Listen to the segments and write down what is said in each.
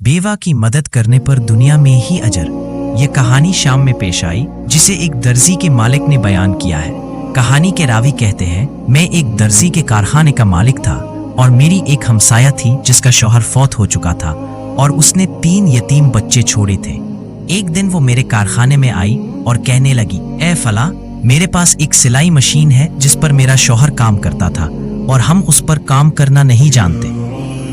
बेवा की मदद करने पर दुनिया में ही अजर। ये कहानी शाम में पेश आई जिसे एक दर्जी के मालिक ने बयान किया है। कहानी के रावी कहते हैं, मैं एक दर्जी के कारखाने का मालिक था और मेरी एक हमसाया थी जिसका शौहर फौत हो चुका था और उसने 3 यतीम बच्चे छोड़े थे। एक दिन वो मेरे कारखाने में आई और कहने लगी, ए फला, मेरे पास एक सिलाई मशीन है जिस पर मेरा शौहर काम करता था और हम उस पर काम करना नहीं जानते।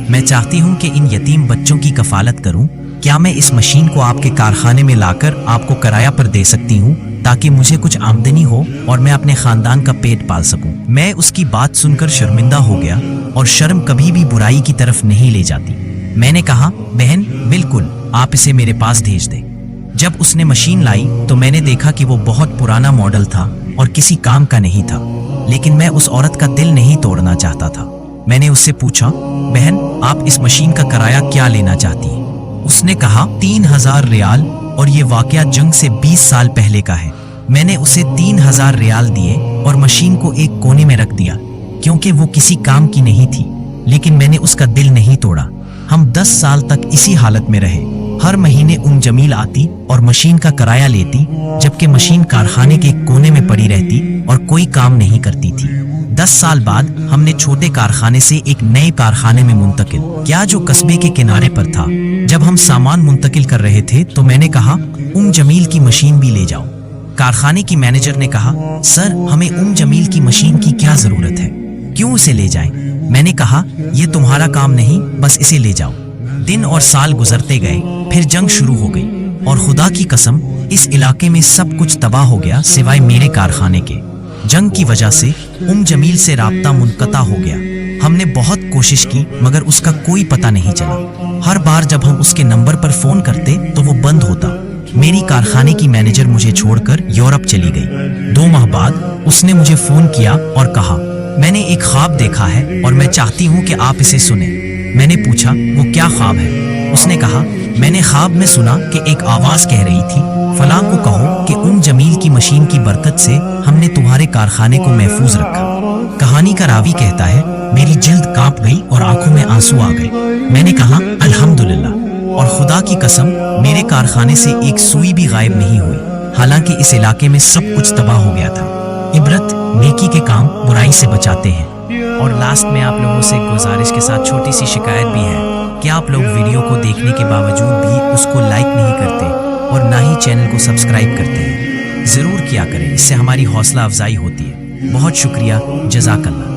मैं चाहती हूँ कि इन यतीम बच्चों की कफालत करूँ। क्या मैं इस मशीन को आपके कारखाने में लाकर आपको किराया पर दे सकती हूँ ताकि मुझे कुछ आमदनी हो और मैं अपने खानदान का पेट पाल सकूं। मैं उसकी बात सुनकर शर्मिंदा हो गया और शर्म कभी भी बुराई की तरफ नहीं ले जाती। मैंने कहा, बहन बिल्कुल, आप इसे मेरे पास भेज दें। जब उसने मशीन लाई तो मैंने देखा कि वो बहुत पुराना मॉडल था और किसी काम का नहीं था, लेकिन मैं उस औरत का दिल नहीं तोड़ना चाहता था। मैंने उससे पूछा, बहन आप इस मशीन का किराया क्या लेना चाहती हैं? उसने कहा 3000 रियाल और ये वाकया जंग से 20 साल पहले का है। मैंने उसे 3000 रियाल दिए और मशीन को एक कोने में रख दिया क्योंकि वो किसी काम की नहीं थी, लेकिन मैंने उसका दिल नहीं तोड़ा। हम 10 साल तक इसी हालत में रहे। हर महीने जमील आती और मशीन का किराया लेती, जबकि मशीन कारखाने के एक कोने में पड़ी रहती और कोई काम नहीं करती थी। 10 साल बाद हमने छोटे कारखाने से एक नए कारखाने में मुंतकिल किया जो कस्बे के किनारे पर था। जब हम सामान मुंतकिल कर रहे थे तो मैंने कहा, जमील की मशीन भी ले जाओ। कारखाने की मैनेजर ने कहा, सर हमें जमील की मशीन की क्या जरूरत है, क्यों उसे ले जाएं? मैंने कहा, ये तुम्हारा काम नहीं, बस इसे ले जाओ। दिन और साल गुजरते गए, फिर जंग शुरू हो गई और खुदा की कसम इस इलाके में सब कुछ तबाह हो गया सिवाय मेरे कारखाने के। जंग की वजह से जमील से राब्ता मुनक़ता हो गया। हमने बहुत कोशिश की मगर उसका कोई पता नहीं चला। हर बार जब हम उसके नंबर पर फोन करते तो वो बंद होता। मेरी कारखाने की मैनेजर मुझे छोड़कर यूरोप चली गई। 2 माह बाद उसने मुझे फोन किया और कहा, मैंने एक ख्वाब देखा है और मैं चाहती हूँ कि आप इसे सुने। मैंने पूछा, वो क्या ख्वाब है? उसने कहा, मैंने ख्वाब में सुना कि एक आवाज कह रही थी, फलां को कहो कि जमील की मशीन की बरकत से हमने तुम्हारे कारखाने को महफूज रखा। कहानी का रावी कहता है, मेरी जिल्द कांप गई और आंखों में आंसू आ गए। मैंने कहा, अल्हम्दुलिल्लाह, और खुदा की कसम मेरे कारखाने से एक सुई भी गायब नहीं हुई, हालांकि इस इलाके में सब कुछ तबाह हो गया था। इबरत नेकी के काम बुराई से बचाते हैं। और लास्ट में आप लोगों से गुजारिश के साथ छोटी सी शिकायत भी है कि आप लोग वीडियो को देखने के बावजूद भी उसको लाइक नहीं करते और ना ही चैनल को सब्सक्राइब करते हैं। ज़रूर किया करें, इससे हमारी हौसला अफजाई होती है। बहुत शुक्रिया, जज़ाकल्लाह।